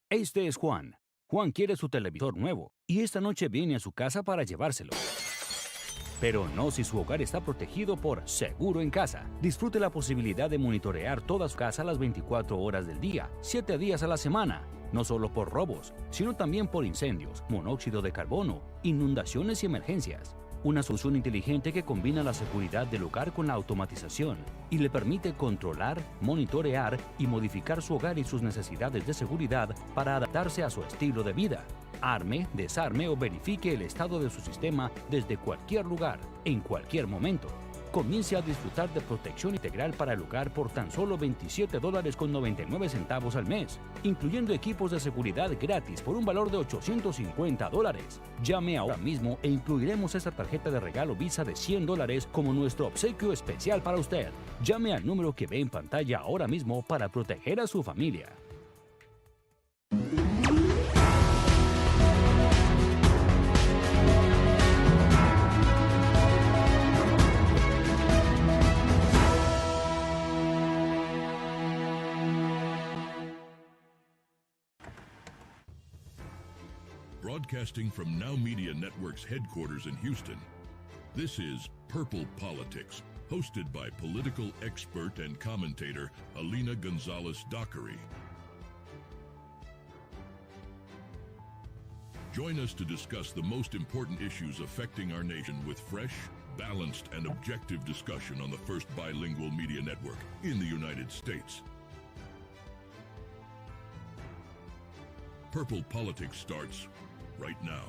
Este es Juan. Juan quiere su televisor nuevo y esta noche viene a su casa para llevárselo. Pero no si su hogar está protegido por Seguro en Casa. Disfrute la posibilidad de monitorear toda su casa las 24 horas del día, 7 días a la semana. No solo por robos, sino también por incendios, monóxido de carbono, inundaciones y emergencias. Una solución inteligente que combina la seguridad del hogar con la automatización y le permite controlar, monitorear y modificar su hogar y sus necesidades de seguridad para adaptarse a su estilo de vida. Arme, desarme o verifique el estado de su sistema desde cualquier lugar, en cualquier momento. Comience a disfrutar de protección integral para el hogar por tan solo $27.99 al mes, incluyendo equipos de seguridad gratis por un valor de $850. Llame ahora mismo e incluiremos esta tarjeta de regalo Visa de $100 como nuestro obsequio especial para usted. Llame al número que ve en pantalla ahora mismo para proteger a su familia. Broadcasting from Now Media Network's headquarters in Houston, this is Purple Politics, hosted by political expert and commentator Alina Gonzalez-Dockery. Join us to discuss the most important issues affecting our nation with fresh, balanced, and objective discussion on the first bilingual media network in the United States. Purple Politics starts right now.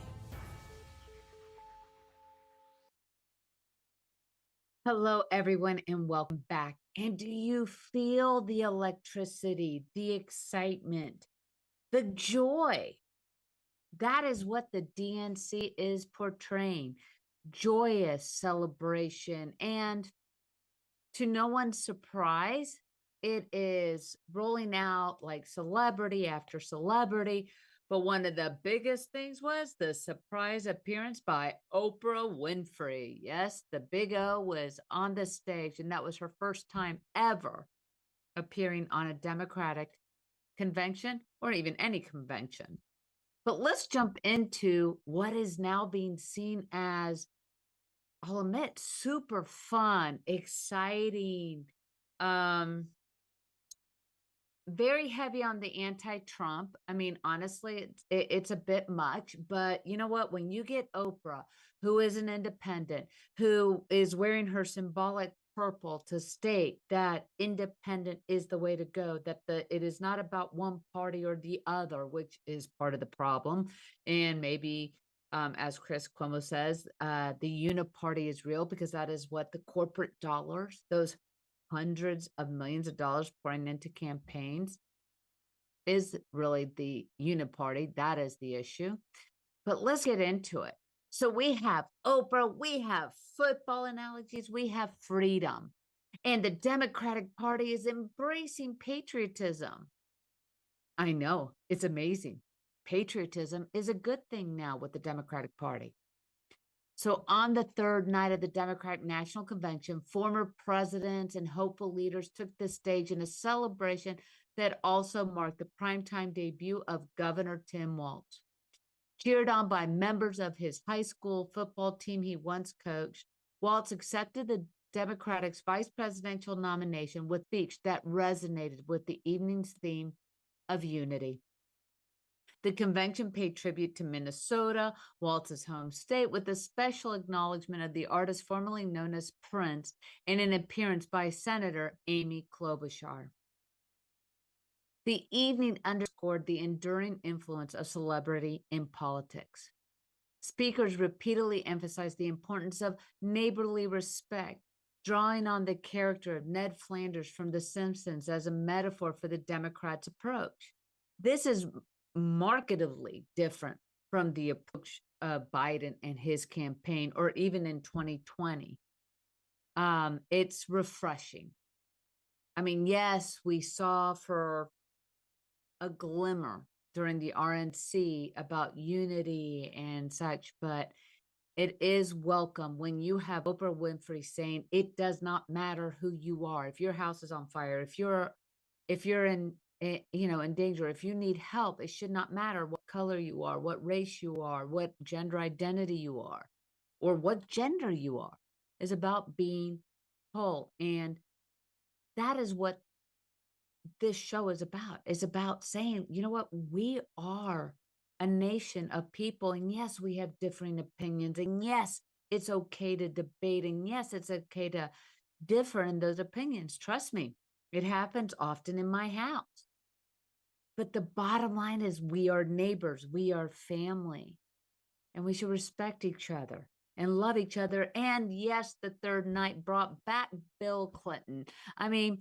Hello, everyone, and welcome back. And do you feel the electricity, the excitement, the joy? That is what the DNC is portraying. Joyous celebration. And to no one's surprise, it is rolling out like celebrity after celebrity. But one of the biggest things was the surprise appearance by Oprah Winfrey. Yes, the Big O was on the stage, and that was her first time ever appearing on a Democratic convention or even any convention. But let's jump into what is now being seen as, I'll admit, super fun, exciting, very heavy on the anti-Trump. I mean, honestly, it's a bit much, but you know what? When you get Oprah, who is an independent, who is wearing her symbolic purple to state that independent is the way to go, that it is not about one party or the other, which is part of the problem. And maybe, as Chris Cuomo says, the uniparty is real because that is what the corporate dollars, those hundreds of millions of dollars pouring into campaigns, is really the uniparty. That is the issue. But let's get into it. So we have Oprah, we have football analogies, we have freedom. And the Democratic Party is embracing patriotism. I know, it's amazing. Patriotism is a good thing now with the Democratic Party. So on the third night of the Democratic National Convention, former presidents and hopeful leaders took the stage in a celebration that also marked the primetime debut of Governor Tim Walz. Cheered on by members of his high school football team he once coached, Walz accepted the Democrats' vice presidential nomination with a speech that resonated with the evening's theme of unity. The convention paid tribute to Minnesota, Walz's home state, with a special acknowledgement of the artist formerly known as Prince and an appearance by Senator Amy Klobuchar. The evening underscored the enduring influence of celebrity in politics. Speakers repeatedly emphasized the importance of neighborly respect, drawing on the character of Ned Flanders from The Simpsons as a metaphor for the Democrats' approach. This is markedly different from the approach of Biden and his campaign, or even in 2020. It's refreshing. I mean, yes, we saw for a glimmer during the RNC about unity and such, but it is welcome when you have Oprah Winfrey saying it does not matter who you are. If your house is on fire, if you're in in danger. If you need help, it should not matter what color you are, what race you are, what gender identity you are, or what gender you are. It's about being whole. And that is what this show is about. It's about saying, you know what, we are a nation of people. And yes, we have differing opinions. And yes, it's okay to debate. And yes, it's okay to differ in those opinions. Trust me, it happens often in my house. But the bottom line is we are neighbors, we are family, and we should respect each other and love each other. And yes, the third night brought back Bill Clinton. I mean,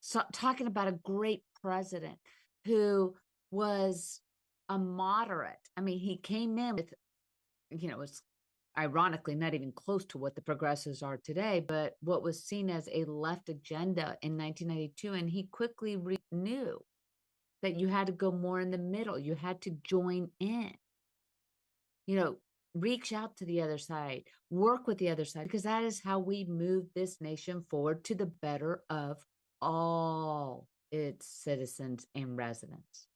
so talking about a great president who was a moderate. I mean, he came in with, it's ironically not even close to what the progressives are today, but what was seen as a left agenda in 1992. And he quickly knew that you had to go more in the middle. You had to join in, reach out to the other side, work with the other side, because that is how we move this nation forward to the better of all its citizens and residents.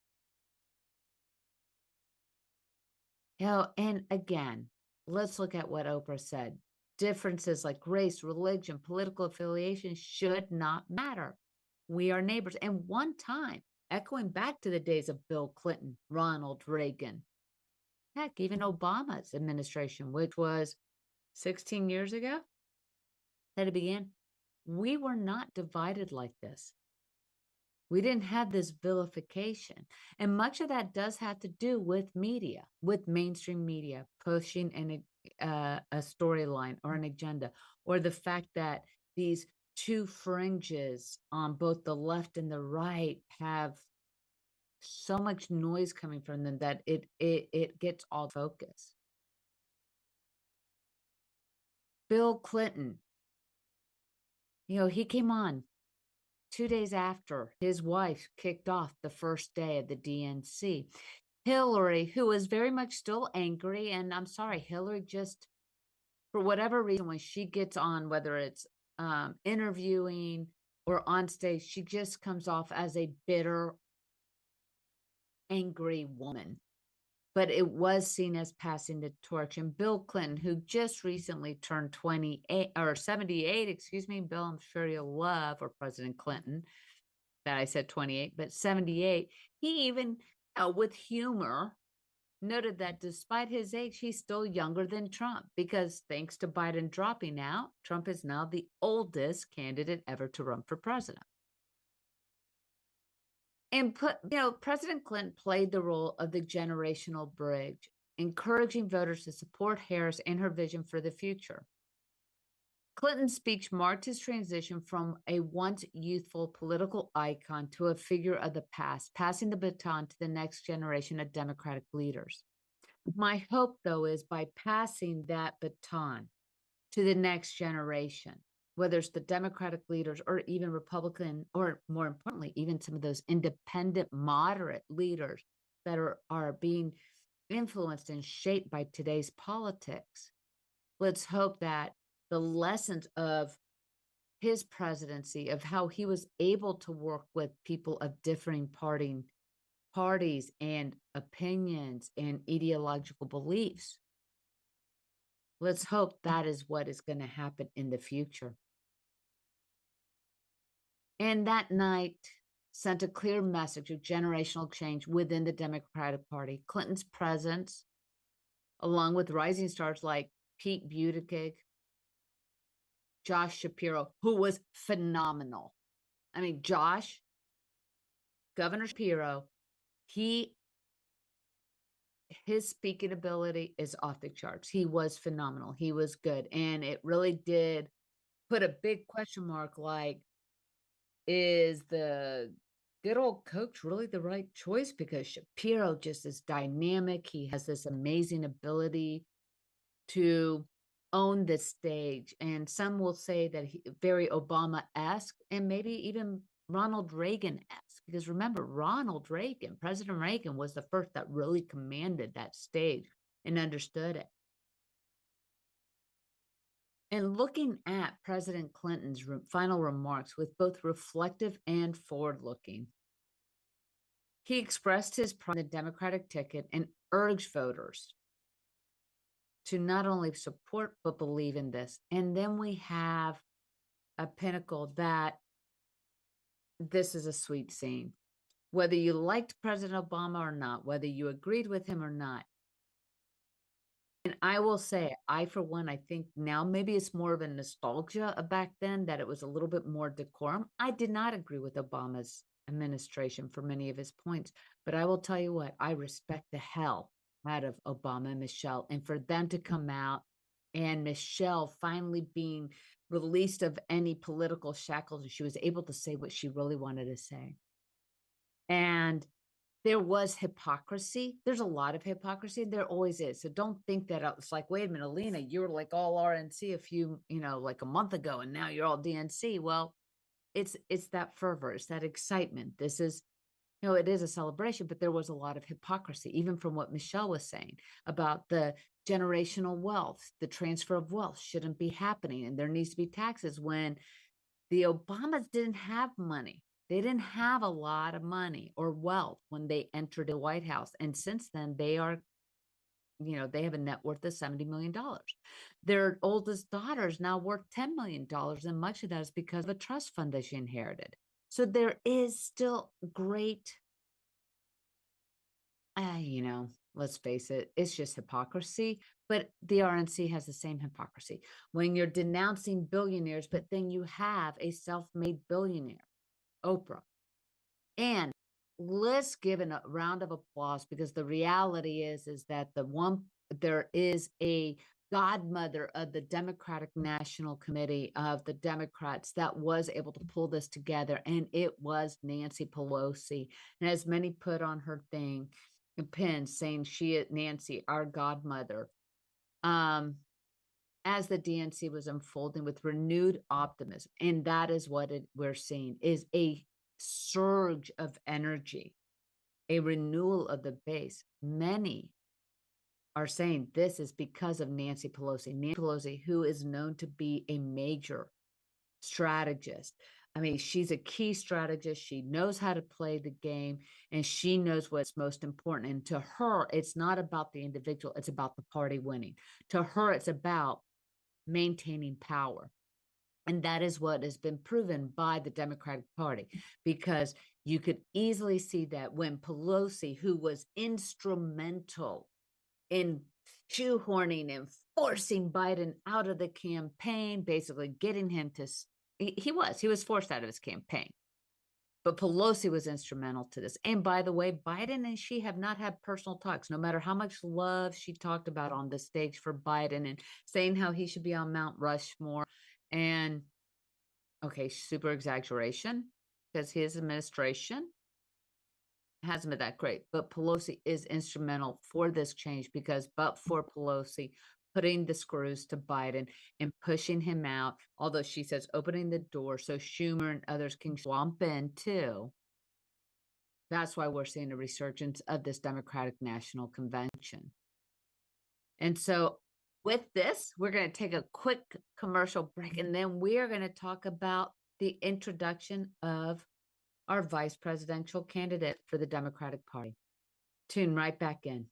And again, let's look at what Oprah said. Differences like race, religion, political affiliation should not matter. We are neighbors. And one time, echoing back to the days of Bill Clinton, Ronald Reagan, heck, even Obama's administration, which was 16 years ago that it began, we were not divided like this. We didn't have this vilification. And much of that does have to do with media, with mainstream media pushing a storyline or an agenda, or the fact that these two fringes on both the left and the right have so much noise coming from them that it gets all focus. Bill Clinton, he came on 2 days after his wife kicked off the first day of the DNC. Hillary, who was very much still angry, and I'm sorry, Hillary just, for whatever reason, when she gets on, whether it's interviewing or on stage, she just comes off as a bitter, angry woman. But it was seen as passing the torch. And Bill Clinton, who just recently turned 28 or 78, excuse me, Bill, I'm sure you'll love, or President Clinton, that I said 28, but 78, he even, with humor, noted that despite his age, he's still younger than Trump, because thanks to Biden dropping out, Trump is now the oldest candidate ever to run for president. And President Clinton played the role of the generational bridge, encouraging voters to support Harris and her vision for the future. Clinton's speech marked his transition from a once youthful political icon to a figure of the past, passing the baton to the next generation of Democratic leaders. My hope, though, is by passing that baton to the next generation, whether it's the Democratic leaders or even Republican, or more importantly, even some of those independent, moderate leaders that are being influenced and shaped by today's politics. Let's hope that the lessons of his presidency, of how he was able to work with people of differing parties and opinions and ideological beliefs, let's hope that is what is going to happen in the future. And that night sent a clear message of generational change within the Democratic Party. Clinton's presence, along with rising stars like Pete Buttigieg, Josh Shapiro, who was phenomenal. I mean, Governor Shapiro, his speaking ability is off the charts. He was phenomenal. He was good. And it really did put a big question mark, like, is the good old coach really the right choice? Because Shapiro just is dynamic. He has this amazing ability to own the stage. And some will say that he very Obama-esque, and maybe even Ronald Reagan-esque. Because remember, President Reagan was the first that really commanded that stage and understood it. And looking at President Clinton's final remarks with both reflective and forward-looking, He expressed his pride in the Democratic ticket and urged voters to not only support but believe in this. And then we have a pinnacle that this is a sweet scene. Whether you liked President Obama or not, whether you agreed with him or not. And I will say, for one, I think now maybe it's more of a nostalgia of back then that it was a little bit more decorum. I did not agree with Obama's administration for many of his points, but I will tell you what, I respect the hell out of Obama and Michelle, and for them to come out and Michelle finally being released of any political shackles, and she was able to say what she really wanted to say. And there was hypocrisy. There's a lot of hypocrisy. There always is. So don't think that it's like, wait a minute, Alina, you were like all RNC a few, like a month ago, and now you're all DNC. Well, it's that fervor, it's that excitement. This is, it is a celebration, but there was a lot of hypocrisy, even from what Michelle was saying about the generational wealth, the transfer of wealth shouldn't be happening, and there needs to be taxes when the Obamas didn't have money. They didn't have a lot of money or wealth when they entered the White House. And since then, they are, they have a net worth of $70 million. Their oldest daughter is now worth $10 million. And much of that is because of a trust fund that she inherited. So there is still great, let's face it, it's just hypocrisy. But the RNC has the same hypocrisy. When you're denouncing billionaires, but then you have a self-made billionaire, Oprah. And let's give a round of applause, because the reality is that there is a godmother of the Democratic National Committee of the Democrats that was able to pull this together, and it was Nancy Pelosi. And as many put on her thing, a pin saying Nancy, our godmother, as the DNC was unfolding with renewed optimism. And that is what we're seeing, is a surge of energy, a renewal of the base. Many are saying this is because of Nancy Pelosi. Nancy Pelosi, who is known to be a major strategist. I mean, she's a key strategist. She knows how to play the game, and she knows what's most important. And to her, it's not about the individual. It's about the party winning. To her, it's about maintaining power. And that is what has been proven by the Democratic Party, because you could easily see that when Pelosi, who was instrumental in shoehorning and forcing Biden out of the campaign, basically getting him to, he was forced out of his campaign. But Pelosi was instrumental to this. And by the way, Biden and she have not had personal talks, no matter how much love she talked about on the stage for Biden and saying how he should be on Mount Rushmore. And okay, super exaggeration, because his administration hasn't been that great. But Pelosi is instrumental for this change, because but for Pelosi putting the screws to Biden and pushing him out, although she says opening the door so Schumer and others can swamp in too. That's why we're seeing a resurgence of this Democratic National Convention. And so with this, we're going to take a quick commercial break, and then we are going to talk about the introduction of our vice presidential candidate for the Democratic Party. Tune right back in.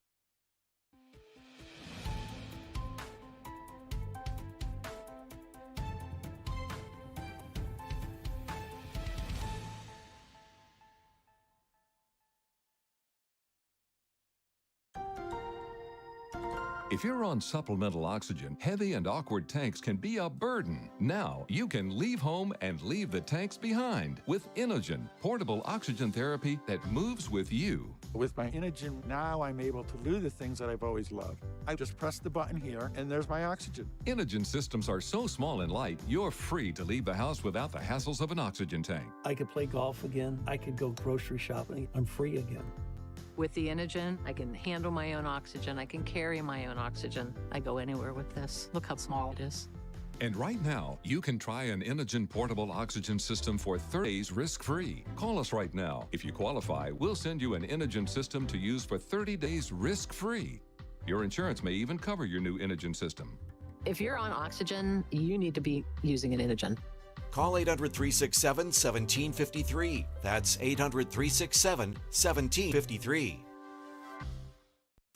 If you're on supplemental oxygen, heavy and awkward tanks can be a burden. Now, you can leave home and leave the tanks behind with Inogen, portable oxygen therapy that moves with you. With my Inogen, now I'm able to do the things that I've always loved. I just press the button here, and there's my oxygen. Inogen systems are so small and light, you're free to leave the house without the hassles of an oxygen tank. I could play golf again. I could go grocery shopping. I'm free again. With the Inogen, I can handle my own oxygen. I can carry my own oxygen. I go anywhere with this. Look how small it is. And right now, you can try an Inogen portable oxygen system for 30 days risk-free. Call us right now. If you qualify, we'll send you an Inogen system to use for 30 days risk-free. Your insurance may even cover your new Inogen system. If you're on oxygen, you need to be using an Inogen. Call 800-367-1753. That's 800-367-1753.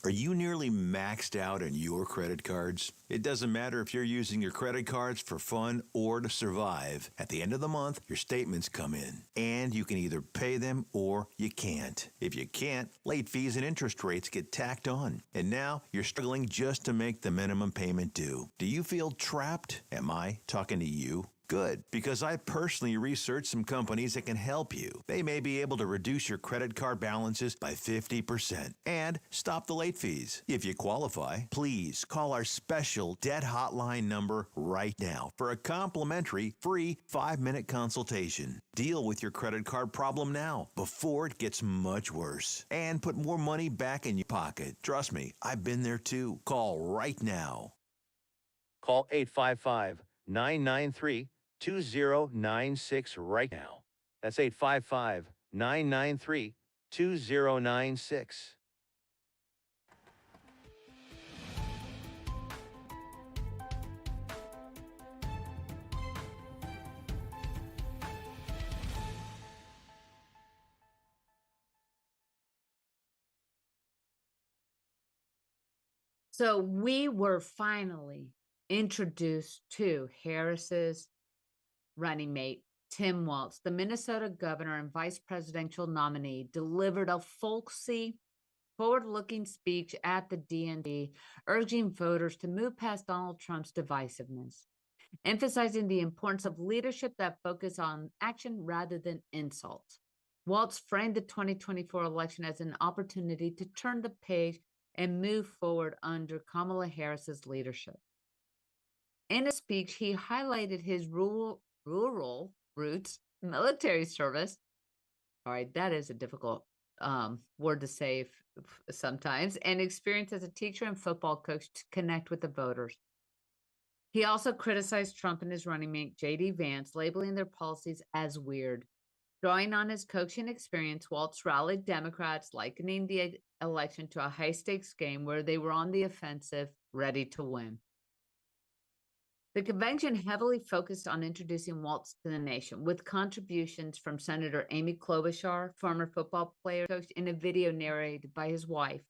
Are you nearly maxed out on your credit cards? It doesn't matter if you're using your credit cards for fun or to survive. At the end of the month, your statements come in, and you can either pay them or you can't. If you can't, late fees and interest rates get tacked on. And now you're struggling just to make the minimum payment due. Do you feel trapped? Am I talking to you? Good, because I personally researched some companies that can help you. They may be able to reduce your credit card balances by 50% and stop the late fees. If you qualify, please call our special debt hotline number right now for a complimentary free 5-minute consultation. Deal with your credit card problem now before it gets much worse and put more money back in your pocket. Trust me, I've been there too. Call right now. Call 855-993-2096 right now. That's 855-993-2096. So we were finally introduced to Harris's running mate, Tim Walz, the Minnesota governor and vice presidential nominee, delivered a folksy, forward-looking speech at the DNC, urging voters to move past Donald Trump's divisiveness, emphasizing the importance of leadership that focus on action rather than insults. Walz framed the 2024 election as an opportunity to turn the page and move forward under Kamala Harris's leadership. In a speech, he highlighted his rural roots, military service. All right, that is a difficult word to say sometimes, and experience as a teacher and football coach to connect with the voters. He also criticized Trump and his running mate, J.D. Vance, labeling their policies as weird. Drawing on his coaching experience, Walz rallied Democrats, likening the election to a high-stakes game where they were on the offensive, ready to win. The convention heavily focused on introducing Walz to the nation, with contributions from Senator Amy Klobuchar, former football player coach, in a video narrated by his wife.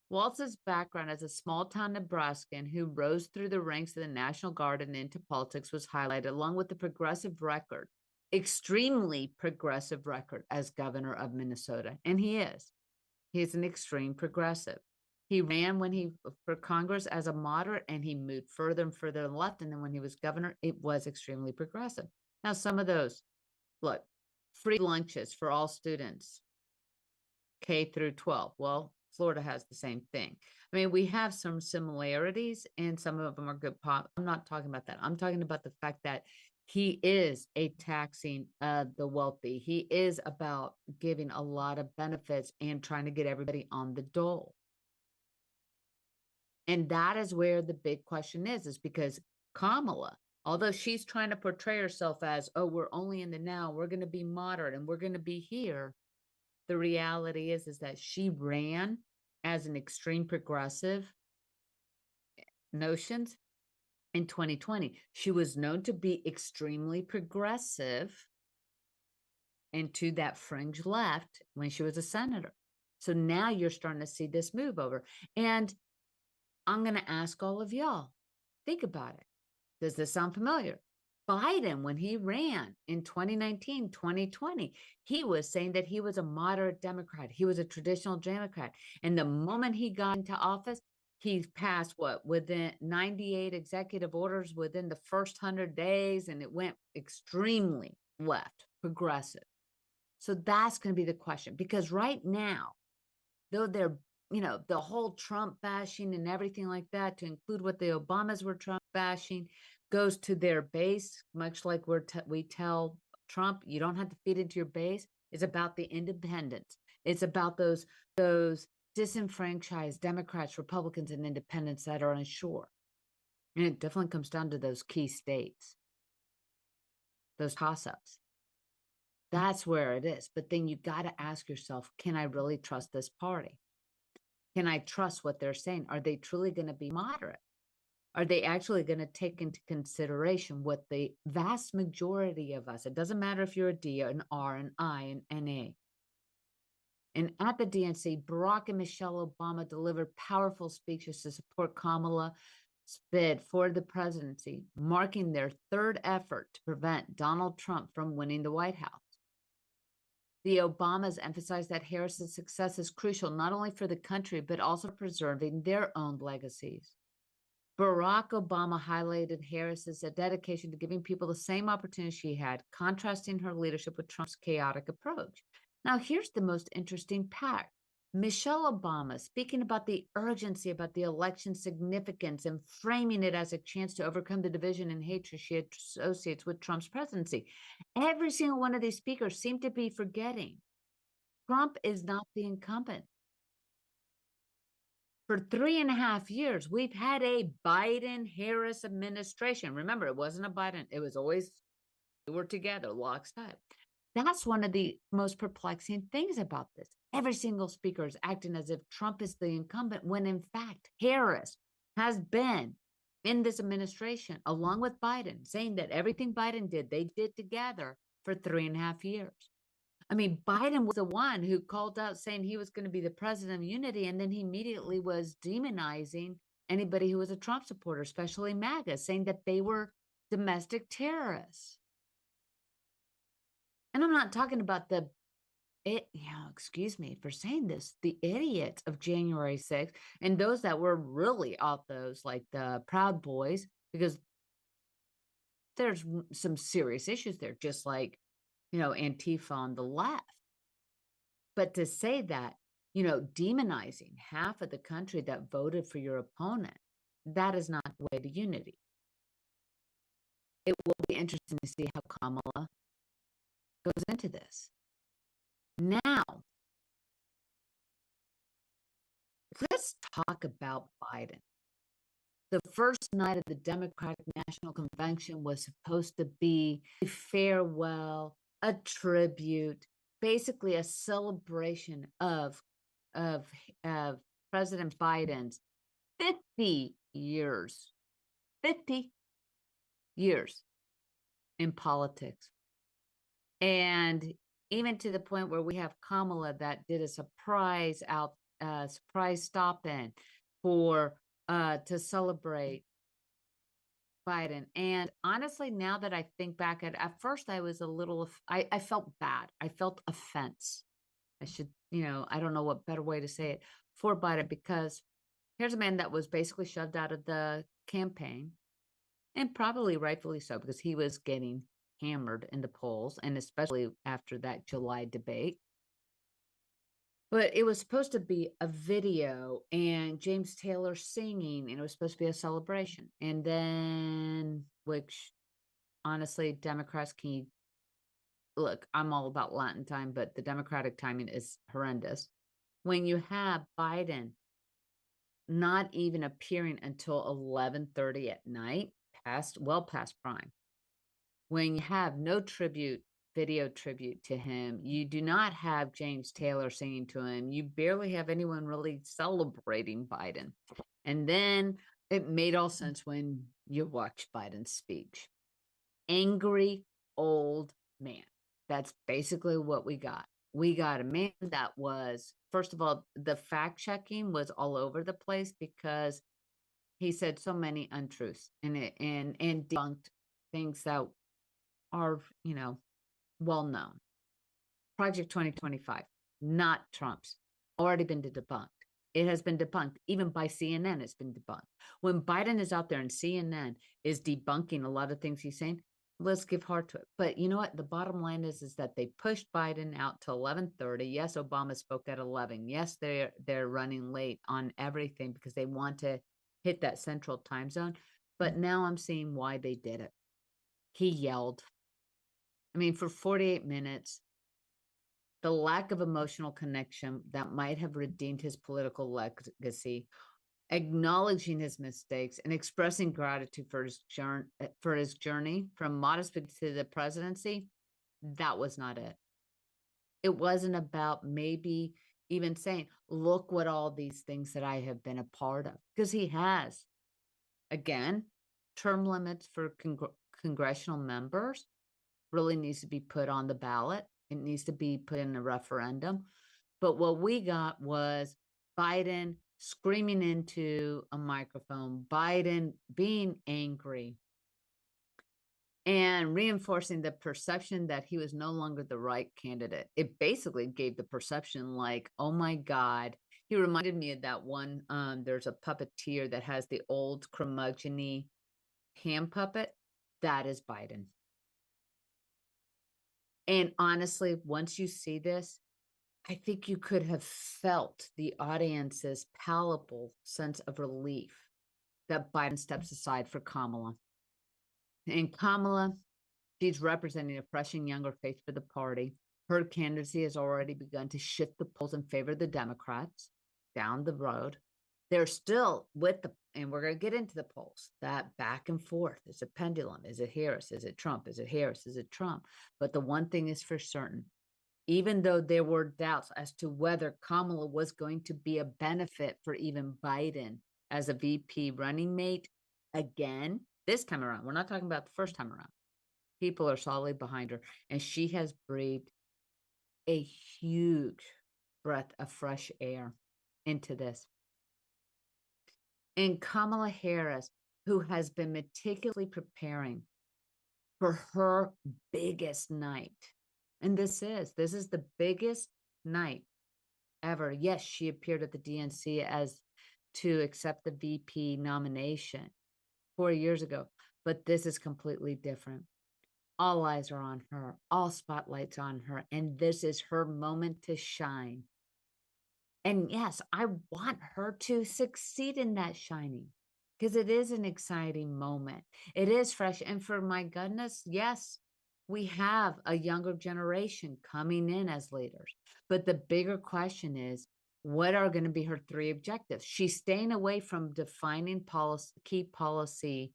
Walz's background as a small-town Nebraskan who rose through the ranks of the National Guard and into politics was highlighted, along with the progressive record, extremely progressive record as governor of Minnesota. And he is. He is an extreme progressive. He ran for Congress as a moderate, and he moved further and further left. And then when he was governor, it was extremely progressive. Now, some of those, look, free lunches for all students, K through 12. Well, Florida has the same thing. I mean, we have some similarities, and some of them are good pop. I'm not talking about that. I'm talking about the fact that he is a taxing of the wealthy. He is about giving a lot of benefits and trying to get everybody on the dole. And that is where the big question is because Kamala, although she's trying to portray herself as, oh, we're only in the now, we're going to be moderate and we're going to be here. The reality is that she ran as an extreme progressive notions in 2020. She was known to be extremely progressive and to that fringe left when she was a senator. So now you're starting to see this move over. And I'm going to ask all of y'all, think about it. Does this sound familiar? Biden, when he ran in 2019, 2020, he was saying that he was a moderate Democrat. He was a traditional Democrat. And the moment he got into office, he passed within 98 executive orders within the first 100 days, and it went extremely left, progressive. So that's going to be the question, because right now, though they're the whole Trump bashing and everything like that, to include what the Obamas were Trump bashing, goes to their base, much like we tell Trump, you don't have to feed into your base. It's about the independents. It's about those disenfranchised Democrats, Republicans, and independents that are unsure. And it definitely comes down to those key states, those toss-ups. That's where it is. But then you got to ask yourself, can I really trust this party? Can I trust what they're saying? Are they truly going to be moderate? Are they actually going to take into consideration what the vast majority of us, it doesn't matter if you're a D, an R, an I, an NA. And at the DNC, Barack and Michelle Obama delivered powerful speeches to support Kamala's bid for the presidency, marking their third effort to prevent Donald Trump from winning the White House. The Obamas emphasized that Harris's success is crucial not only for the country, but also preserving their own legacies. Barack Obama highlighted Harris's dedication to giving people the same opportunity she had, contrasting her leadership with Trump's chaotic approach. Now, here's the most interesting part. Michelle Obama, speaking about the urgency about the election's significance and framing it as a chance to overcome the division and hatred she associates with Trump's presidency. Every single one of these speakers seem to be forgetting Trump is not the incumbent. For 3.5 years, we've had a Biden-Harris administration. Remember, it wasn't a Biden. It was always, we were together, lockstep. That's one of the most perplexing things about this. Every single speaker is acting as if Trump is the incumbent, when in fact, Harris has been in this administration, along with Biden, saying that everything Biden did, they did together for 3.5 years. I mean, Biden was the one who called out saying he was going to be the president of unity, and then he immediately was demonizing anybody who was a Trump supporter, especially MAGA, saying that they were domestic terrorists. And I'm not talking about excuse me for saying this, the idiots of January 6th and those that were really out those, like the Proud Boys, because there's some serious issues there, just like, Antifa on the left. But to say that, demonizing half of the country that voted for your opponent, that is not the way to unity. It will be interesting to see how Kamala goes into this. Now, let's talk about Biden. The first night of the Democratic National Convention was supposed to be a farewell, a tribute, basically a celebration of President Biden's 50 years in politics. And even to the point where we have Kamala that did a surprise stop in to celebrate Biden. And honestly, now that I think back at first I was I felt bad. I felt offense. I don't know what better way to say it for Biden, because here's a man that was basically shoved out of the campaign, and probably rightfully so, because he was getting hammered in the polls, and especially after that July debate. But it was supposed to be a video and James Taylor singing, and it was supposed to be a celebration. And then, which honestly, Democrats look, I'm all about Latin time, but the Democratic timing is horrendous. When you have Biden not even appearing until 11:30 at night, well past prime. When you have no video tribute to him, you do not have James Taylor singing to him, you barely have anyone really celebrating Biden. And then it made all sense when you watch Biden's speech. Angry old man. That's basically what we got. We got a man that was, first of all, the fact checking was all over the place, because he said so many untruths and debunked things that are, well known. Project 2025, not Trump's, already been debunked. It has been debunked. Even by CNN, it's been debunked. When Biden is out there and CNN is debunking a lot of things he's saying, let's give heart to it. But you know what? The bottom line is that they pushed Biden out to 11:30. Yes, Obama spoke at 11. Yes, they're running late on everything because they want to hit that central time zone. But now I'm seeing why they did it. He yelled. I mean, for 48 minutes, the lack of emotional connection that might have redeemed his political legacy, acknowledging his mistakes and expressing gratitude for his journey from modest to the presidency, that was not it. It wasn't about maybe even saying, look what all these things that I have been a part of, because he has. Again, term limits for congressional members really needs to be put on the ballot. It needs to be put in a referendum. But what we got was Biden screaming into a microphone, Biden being angry, and reinforcing the perception that he was no longer the right candidate. It basically gave the perception like, oh my God. He reminded me of that one, there's a puppeteer that has the old curmudgeon-y hand puppet. That is Biden. And honestly, once you see this, I think you could have felt the audience's palpable sense of relief that Biden steps aside for Kamala. And Kamala, she's representing a fresh and younger face for the party. Her candidacy has already begun to shift the polls in favor of the Democrats down the road. They're still with the, and we're going to get into the polls, that back and forth. It's a pendulum. Is it Harris? Is it Trump? Is it Harris? Is it Trump? But the one thing is for certain, even though there were doubts as to whether Kamala was going to be a benefit for even Biden as a VP running mate, again, this time around, we're not talking about the first time around. People are solidly behind her, and she has breathed a huge breath of fresh air into this. And Kamala Harris, who has been meticulously preparing for her biggest night, and this is the biggest night ever. Yes, she appeared at the DNC as to accept the VP nomination 4 years ago, but this is completely different. All eyes are on her, all spotlights on her, and this is her moment to shine. And yes, I want her to succeed in that shining because it is an exciting moment. It is fresh. And for my goodness, yes, we have a younger generation coming in as leaders. But the bigger question is, what are going to be her three objectives? She's staying away from defining key policy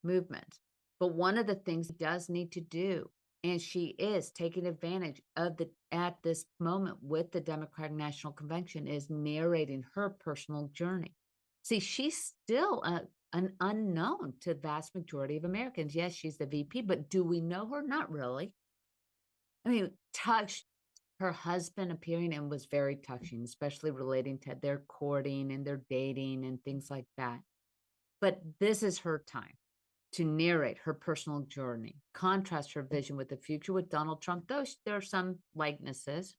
movements. But one of the things she does need to do, and she is taking advantage of at this moment with the Democratic National Convention, is narrating her personal journey. See, she's still an unknown to the vast majority of Americans. Yes, she's the VP, but do we know her? Not really. I mean, her husband appearing and was very touching, especially relating to their courting and their dating and things like that. But this is her time to narrate her personal journey, contrast her vision with the future with Donald Trump, though there are some likenesses,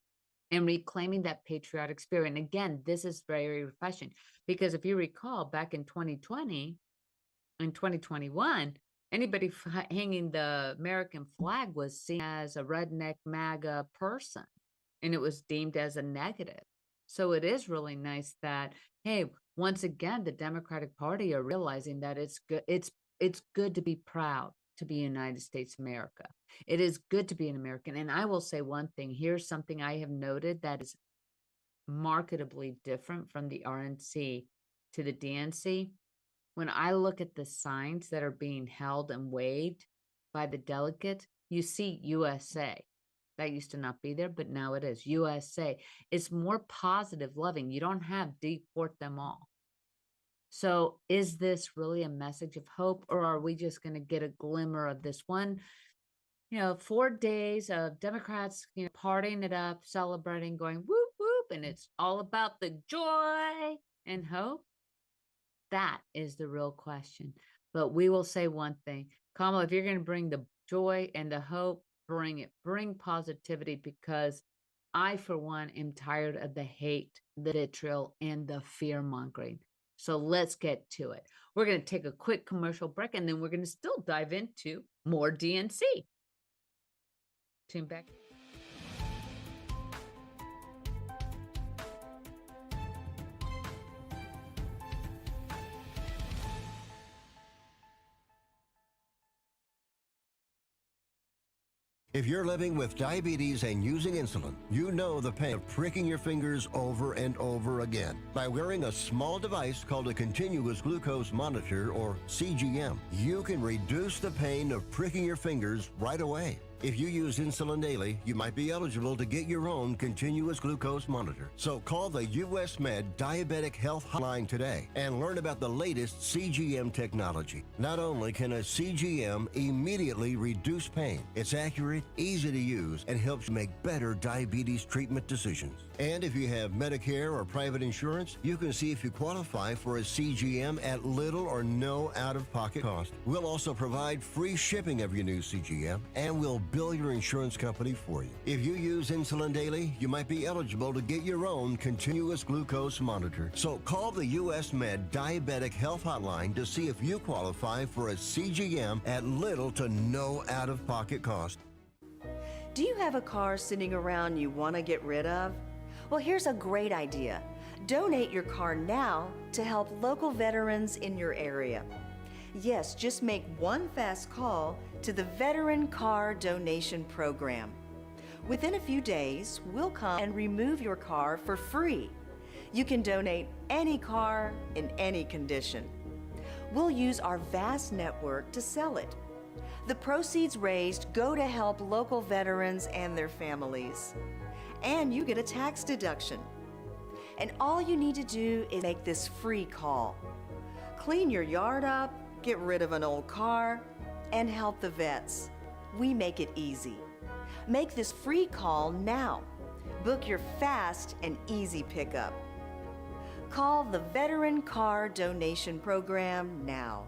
and reclaiming that patriotic spirit. And again, this is very refreshing because if you recall, back in 2020 and 2021, anybody hanging the American flag was seen as a redneck MAGA person, and it was deemed as a negative. So it is really nice that, hey, once again, the Democratic Party are realizing that it's good. It's good to be proud to be United States America. It is good to be an American. And I will say one thing. Here's something I have noted that is marketably different from the RNC to the DNC. When I look at the signs that are being held and waved by the delegates, you see USA. That used to not be there, but now it is. USA. It's more positive, loving. You don't have deport them all. So is this really a message of hope, or are we just going to get a glimmer of this one, 4 days of Democrats, partying it up, celebrating, going whoop, whoop, and it's all about the joy and hope? That is the real question. But we will say one thing. Kamala, if you're going to bring the joy and the hope, bring it. Bring positivity, because I, for one, am tired of the hate, the vitriol, and the fear-mongering. So let's get to it. We're going to take a quick commercial break, and then we're going to still dive into more DNC. Tune back. If you're living with diabetes and using insulin, you know the pain of pricking your fingers over and over again. By wearing a small device called a continuous glucose monitor, or CGM, you can reduce the pain of pricking your fingers right away. If you use insulin daily, you might be eligible to get your own continuous glucose monitor. So call the US Med Diabetic Health Hotline today and learn about the latest CGM technology. Not only can a CGM immediately reduce pain, it's accurate, easy to use, and helps you make better diabetes treatment decisions. And if you have Medicare or private insurance, you can see if you qualify for a CGM at little or no out-of-pocket cost. We'll also provide free shipping of your new CGM, and we'll bill your insurance company for you. If you use insulin daily, you might be eligible to get your own continuous glucose monitor. So call the US Med Diabetic Health Hotline to see if you qualify for a CGM at little to no out-of-pocket cost. Do you have a car sitting around you want to get rid of? Well, here's a great idea. Donate your car now to help local veterans in your area. Yes, just make one fast call to the Veteran Car Donation Program. Within a few days, we'll come and remove your car for free. You can donate any car in any condition. We'll use our vast network to sell it. The proceeds raised go to help local veterans and their families. And you get a tax deduction. And all you need to do is make this free call. Clean your yard up, get rid of an old car, and help the vets. We make it easy. Make this free call now. Book your fast and easy pickup. Call the Veteran Car Donation Program now.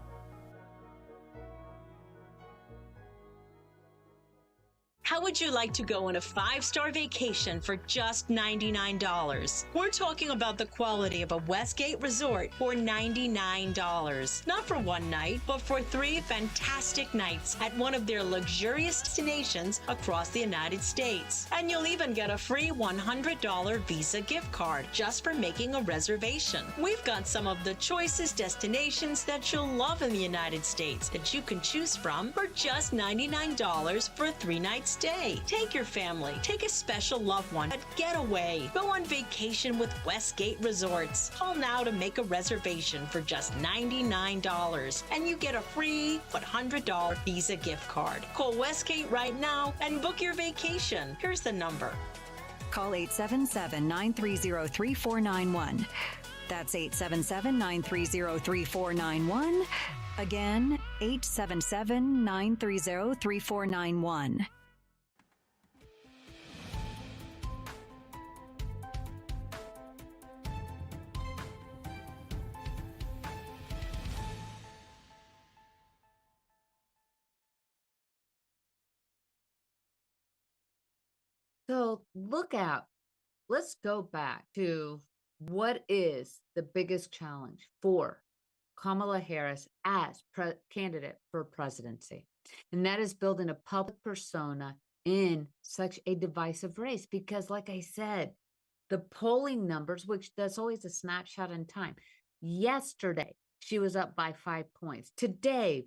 How would you like to go on a 5-star vacation for just $99? We're talking about the quality of a Westgate resort for $99. Not for one night, but for 3 fantastic nights at one of their luxurious destinations across the United States. And you'll even get a free $100 Visa gift card just for making a reservation. We've got some of the choicest destinations that you'll love in the United States that you can choose from for just $99 for a 3-night stay. Take your family, take a special loved one, but get away. Go on vacation with Westgate Resorts. Call now to make a reservation for just $99, and you get a free $100 Visa gift card. Call Westgate right now and book your vacation. Here's the number. Call 877-930-3491. That's 877-930-3491. Again, 877-930-3491. So look out. Let's go back to what is the biggest challenge for Kamala Harris as candidate for presidency. And that is building a public persona in such a divisive race. Because like I said, the polling numbers, which that's always a snapshot in time. Yesterday, she was up by 5 points. Today,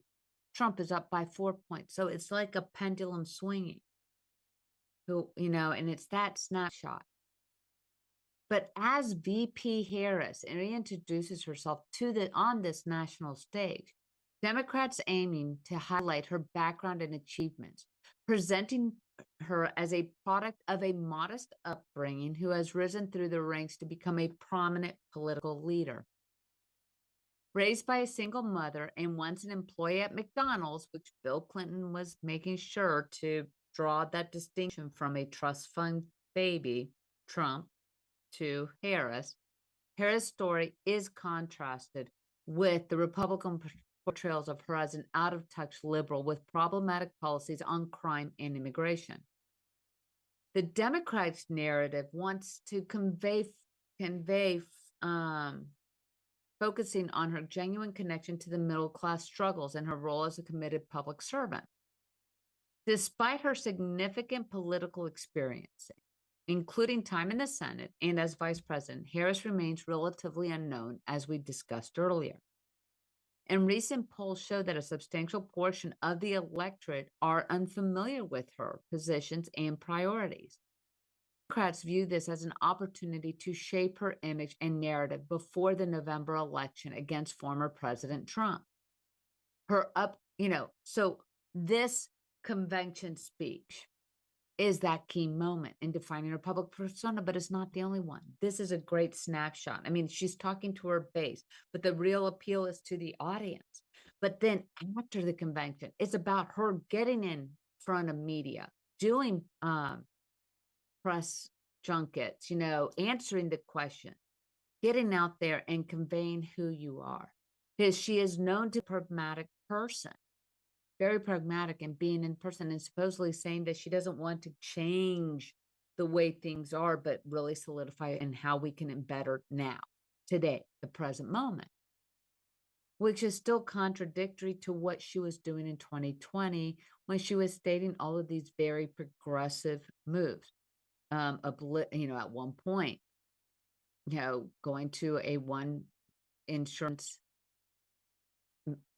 Trump is up by 4 points. So it's like a pendulum swinging. And it's that snapshot. But as VP Harris reintroduces herself on this national stage, Democrats aiming to highlight her background and achievements, presenting her as a product of a modest upbringing who has risen through the ranks to become a prominent political leader. Raised by a single mother and once an employee at McDonald's, which Bill Clinton was making sure to draw that distinction from a trust fund baby, Trump, to Harris. Harris' story is contrasted with the Republican portrayals of her as an out-of-touch liberal with problematic policies on crime and immigration. The Democrats' narrative wants to convey focusing on her genuine connection to the middle-class struggles and her role as a committed public servant. Despite her significant political experience, including time in the Senate and as vice president, Harris remains relatively unknown, as we discussed earlier. And recent polls show that a substantial portion of the electorate are unfamiliar with her positions and priorities. Democrats view this as an opportunity to shape her image and narrative before the November election against former President Trump. So this convention speech is that key moment in defining her public persona, but it's not the only one. This is a great snapshot. I mean, she's talking to her base, but the real appeal is to the audience. But then after the convention, it's about her getting in front of media, doing press junkets, answering the question, getting out there and conveying who you are. Because she is known to be a pragmatic person, very pragmatic and being in person, and supposedly saying that she doesn't want to change the way things are, but really solidify and how we can embed her now, today, the present moment, which is still contradictory to what she was doing in 2020 when she was stating all of these very progressive moves. At one point, going to a one insurance,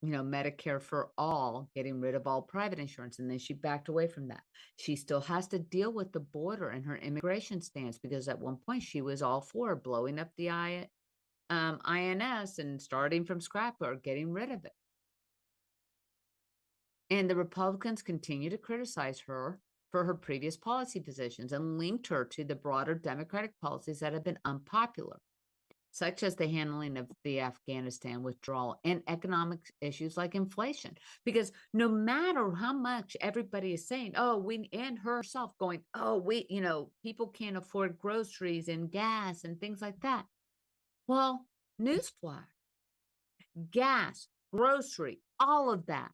Medicare for all, getting rid of all private insurance. And then she backed away from that. She still has to deal with the border and her immigration stance, because at one point she was all for blowing up the INS and starting from scrap or getting rid of it. And the Republicans continue to criticize her for her previous policy positions and linked her to the broader Democratic policies that have been unpopular, such as the handling of the Afghanistan withdrawal and economic issues like inflation. Because no matter how much everybody is saying, and herself going, people can't afford groceries and gas and things like that. Well, newsflash, gas, grocery, all of that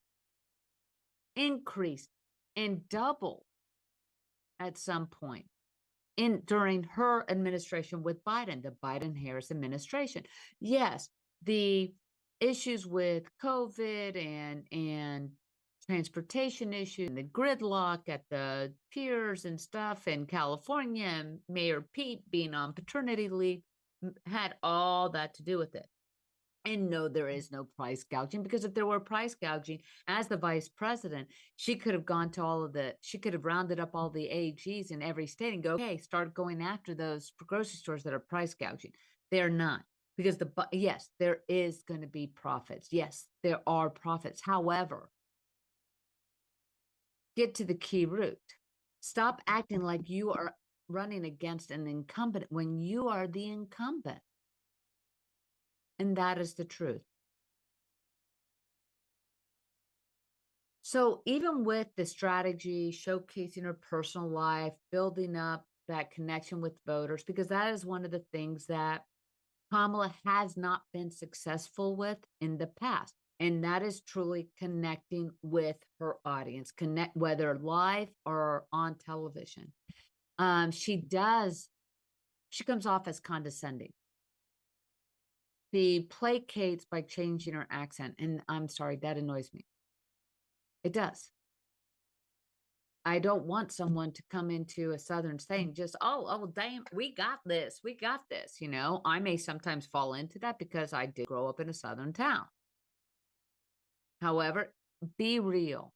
increased and doubled at some point during her administration with Biden, the Biden-Harris administration. Yes, the issues with COVID and transportation issues and the gridlock at the piers and stuff in California, and Mayor Pete being on paternity leave had all that to do with it. And no, there is no price gouging, because if there were price gouging, as the vice president, she could have she could have rounded up all the AGs in every state and go, okay, start going after those grocery stores that are price gouging. They're not, because yes, there is going to be profits. Yes, there are profits. However, get to the key root. Stop acting like you are running against an incumbent when you are the incumbent. And that is the truth. So even with the strategy, showcasing her personal life, building up that connection with voters, because that is one of the things that Kamala has not been successful with in the past. And that is truly connecting with her audience, whether live or on television. She comes off as condescending. She placates by changing her accent. And I'm sorry, that annoys me. It does. I don't want someone to come into a Southern saying just, damn, we got this. I may sometimes fall into that because I did grow up in a Southern town. However, be real,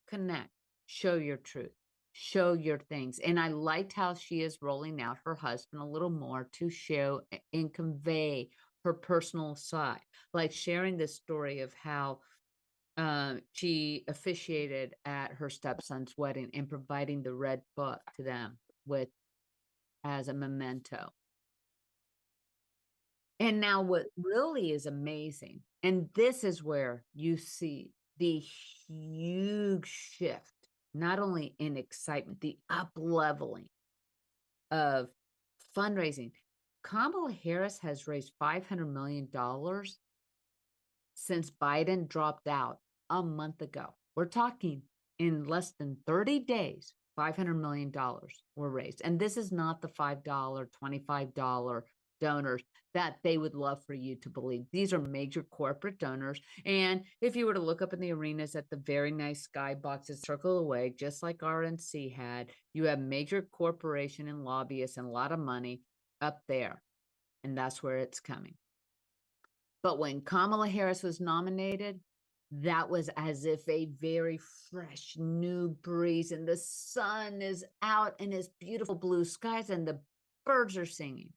connect, show your truth, show your things. And I liked how she is rolling out her husband a little more to show and convey her personal side, like sharing this story of how she officiated at her stepson's wedding and providing the red book to them as a memento. And now what really is amazing, and this is where you see the huge shift, not only in excitement, the up-leveling of fundraising. Kamala Harris has raised $500 million since Biden dropped out a month ago. We're talking in less than 30 days, $500 million were raised. And this is not the $5, $25 donors that they would love for you to believe. These are major corporate donors. And if you were to look up in the arenas at the very nice skyboxes circle away, just like RNC had, you have major corporation and lobbyists and a lot of money up there. And that's where it's coming. But when Kamala Harris was nominated, that was as if a very fresh new breeze, and the sun is out and it's beautiful blue skies and the birds are singing.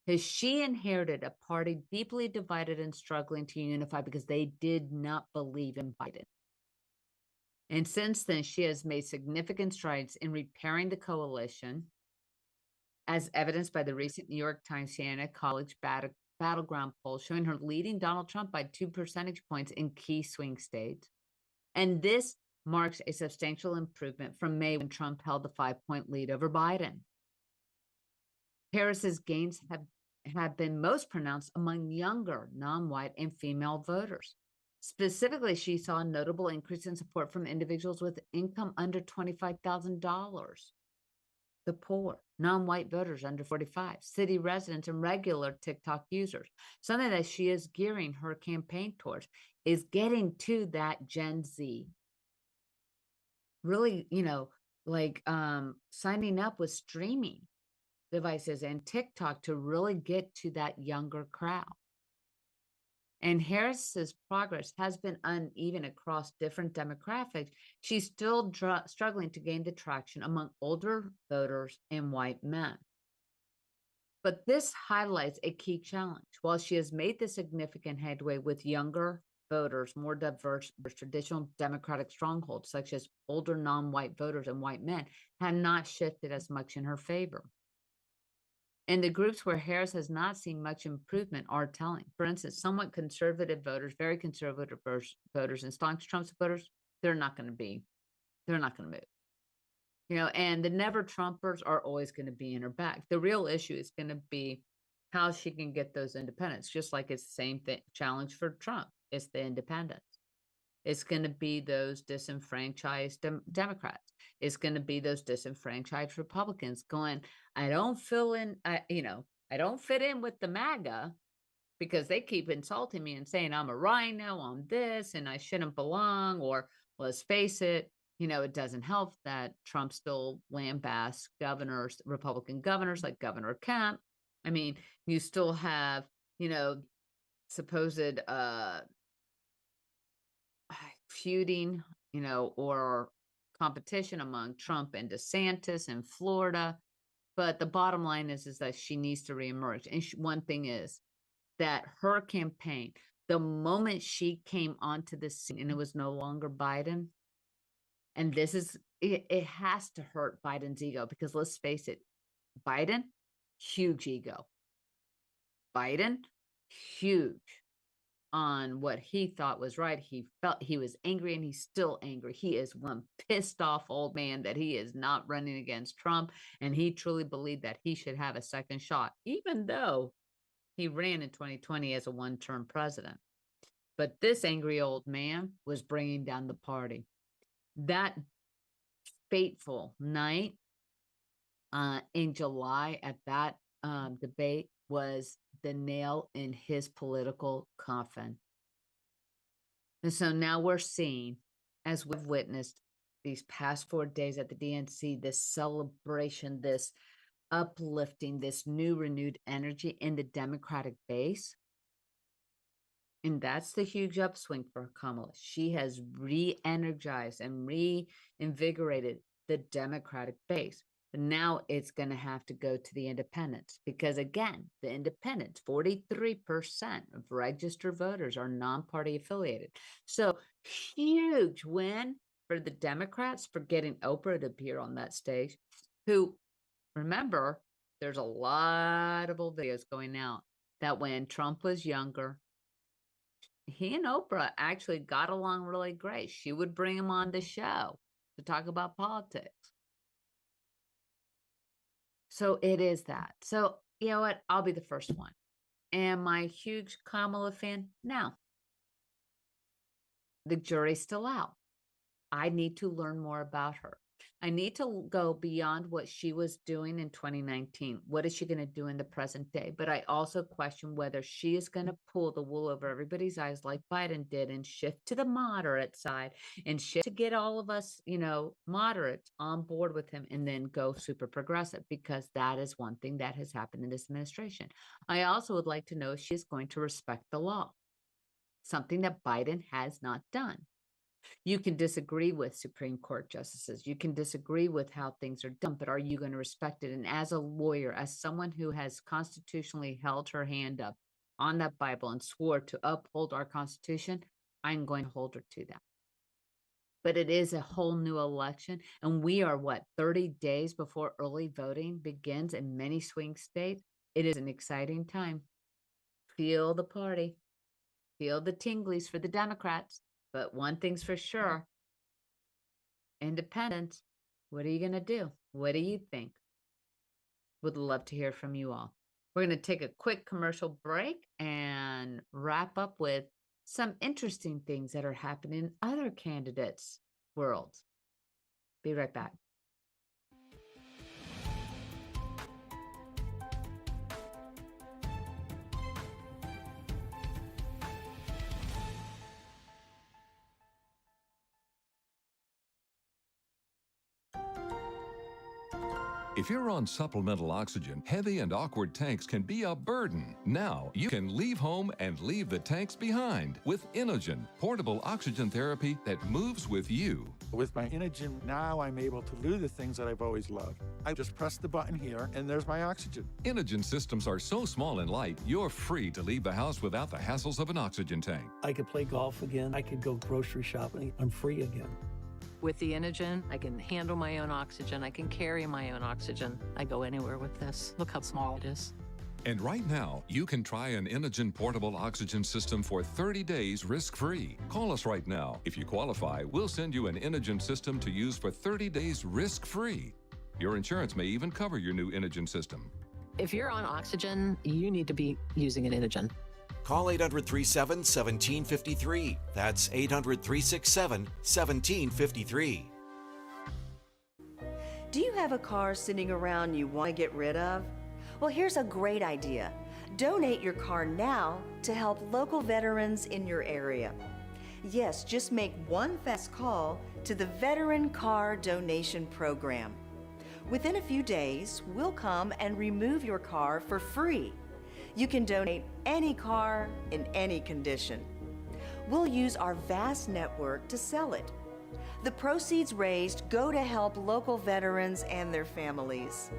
Because she inherited a party deeply divided and struggling to unify because they did not believe in Biden. And since then, she has made significant strides in repairing the coalition, as evidenced by the recent New York Times Siena College battleground poll showing her leading Donald Trump by 2 percentage points in key swing states. And this marks a substantial improvement from May when Trump held the 5-point lead over Biden. Harris's gains have been most pronounced among younger, non-white, and female voters. Specifically, she saw a notable increase in support from individuals with income under $25,000, the poor, non-white voters under 45, city residents, and regular TikTok users. Something that she is gearing her campaign towards is getting to that Gen Z. Really, signing up with streaming devices and TikTok to really get to that younger crowd. And Harris's progress has been uneven across different demographics. She's still struggling to gain the traction among older voters and white men. But this highlights a key challenge. While she has made this significant headway with younger voters, more diverse traditional Democratic strongholds, such as older non-white voters and white men, have not shifted as much in her favor. And the groups where Harris has not seen much improvement are telling. For instance, somewhat conservative voters, very conservative voters, and staunch Trump supporters, they're not going to move. And the never Trumpers are always going to be in her back. The real issue is going to be how she can get those independents, just like it's the same challenge for Trump. It's the independents. It's going to be those disenfranchised Democrats. It's going to be those disenfranchised Republicans going, I don't fit in with the MAGA because they keep insulting me and saying I'm a rhino, I'm this, and I shouldn't belong. Or let's face it, it doesn't help that Trump still lambasts governors, Republican governors like Governor Kemp. I mean, you still have, supposed feuding, or competition among Trump and DeSantis in Florida. But the bottom line is that she needs to reemerge. And one thing is that her campaign, the moment she came onto the scene and it was no longer Biden, and it has to hurt Biden's ego, because let's face it, Biden, huge ego. Biden, huge on what he thought was right. He felt he was angry, and he's still angry. He is one pissed off old man that he is not running against Trump, and he truly believed that he should have a second shot, even though he ran in 2020 as a one-term president. But this angry old man was bringing down the party. That fateful night in July at that debate was the nail in his political coffin. And so now we're seeing, as we've witnessed these past 4 days at the DNC, this celebration, this uplifting, this new renewed energy in the Democratic base. And that's the huge upswing for Kamala. She has re-energized and reinvigorated the Democratic base. But now it's going to have to go to the independents, because, again, the independents, 43% of registered voters are non-party affiliated. So huge win for the Democrats for getting Oprah to appear on that stage, who, remember, there's a lot of old videos going out that when Trump was younger, he and Oprah actually got along really great. She would bring him on the show to talk about politics. So it is that. So you know what? I'll be the first one. Am I a huge Kamala fan? No. The jury's still out. I need to learn more about her. I need to go beyond what she was doing in 2019. What is she going to do in the present day? But I also question whether she is going to pull the wool over everybody's eyes like Biden did and shift to the moderate side and shift to get all of us, moderates on board with him, and then go super progressive, because that is one thing that has happened in this administration. I also would like to know if she is going to respect the law, something that Biden has not done. You can disagree with Supreme Court justices. You can disagree with how things are done, but are you going to respect it? And as a lawyer, as someone who has constitutionally held her hand up on that Bible and swore to uphold our Constitution, I'm going to hold her to that. but it is a whole new election. And we are, what, 30 days before early voting begins in many swing states? It is an exciting time. Feel the party, feel the tinglies for the Democrats. But one thing's for sure, independents, what are you going to do? What do you think? Would love to hear from you all. We're going to take a quick commercial break and wrap up with some interesting things that are happening in other candidates' worlds. Be right back. If you're on supplemental oxygen, heavy and awkward tanks can be a burden. Now you can leave home and leave the tanks behind with Inogen, portable oxygen therapy that moves with you. With my Inogen, now I'm able to do the things that I've always loved. I just press the button here, and there's my oxygen. Inogen systems are so small and light, you're free to leave the house without the hassles of an oxygen tank. I could play golf again. I could go grocery shopping. I'm free again. With the Inogen, I can handle my own oxygen. I can carry my own oxygen. I go anywhere with this. Look how small it is. And right now, you can try an Inogen portable oxygen system for 30 days risk-free. Call us right now. If you qualify, we'll send you an Inogen system to use for 30 days risk-free. Your insurance may even cover your new Inogen system. If you're on oxygen, you need to be using an Inogen. Call 800-37-1753. That's 800-367-1753. Do you have a car sitting around you want to get rid of? Well, here's a great idea. Donate your car now to help local veterans in your area. Yes, just make one fast call to the Veteran Car Donation Program. Within a few days, we'll come and remove your car for free. You can donate any car in any condition. We'll use our vast network to sell it. The proceeds raised go to help local veterans and their families.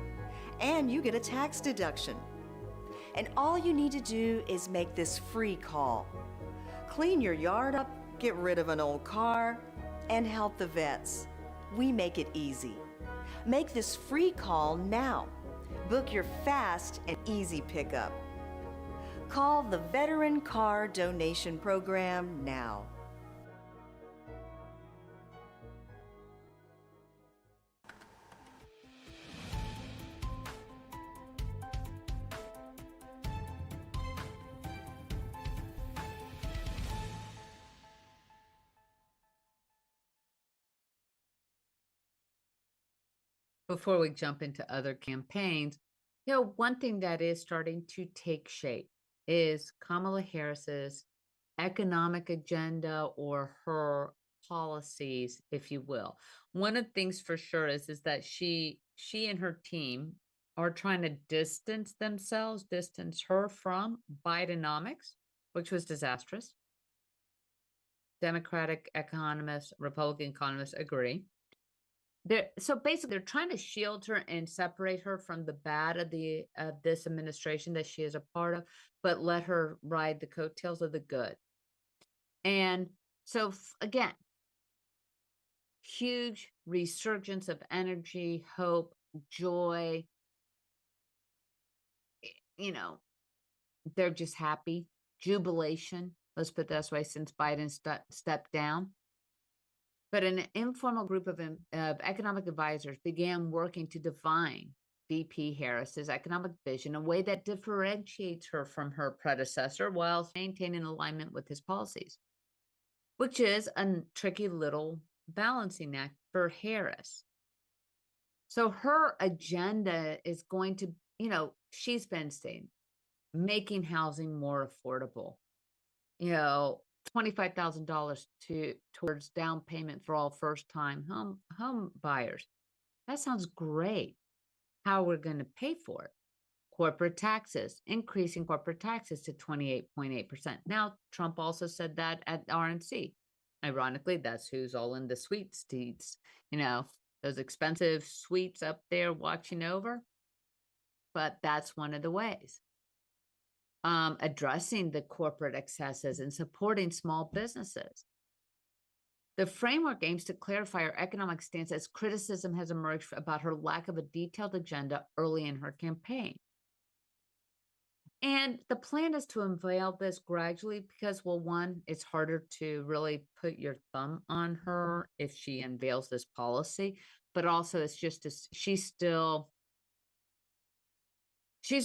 And you get a tax deduction. And all you need to do is make this free call. Clean your yard up, get rid of an old car, and help the vets. We make it easy. Make this free call now. Book your fast and easy pickup. Call the Veteran Car Donation Program now. Before we jump into other campaigns, one thing that is starting to take shape is Kamala Harris's economic agenda, or her policies, if you will. One of the things for sure is that she and her team are trying to distance her from Bidenomics, which was disastrous. Democratic economists, Republican economists agree. So basically, they're trying to shield her and separate her from the bad of this administration that she is a part of, but let her ride the coattails of the good. And so, again, huge resurgence of energy, hope, joy. They're just happy, jubilation. Let's put it this way, since Biden stepped down. But an informal group of economic advisors began working to define VP Harris's economic vision in a way that differentiates her from her predecessor while maintaining alignment with his policies, which is a tricky little balancing act for Harris. So her agenda is going to, she's been saying, making housing more affordable, $25,000 towards down payment for all first-time home buyers. That sounds great. How we're going to pay for it? Corporate taxes, increasing corporate taxes to 28.8%. Now, Trump also said that at RNC. Ironically, that's who's all in the sweet seats, those expensive suites up there watching over. But that's one of the ways. Addressing the corporate excesses and supporting small businesses. The framework aims to clarify her economic stance as criticism has emerged about her lack of a detailed agenda early in her campaign. And the plan is to unveil this gradually because, well, one, it's harder to really put your thumb on her if she unveils this policy, but also it's just she's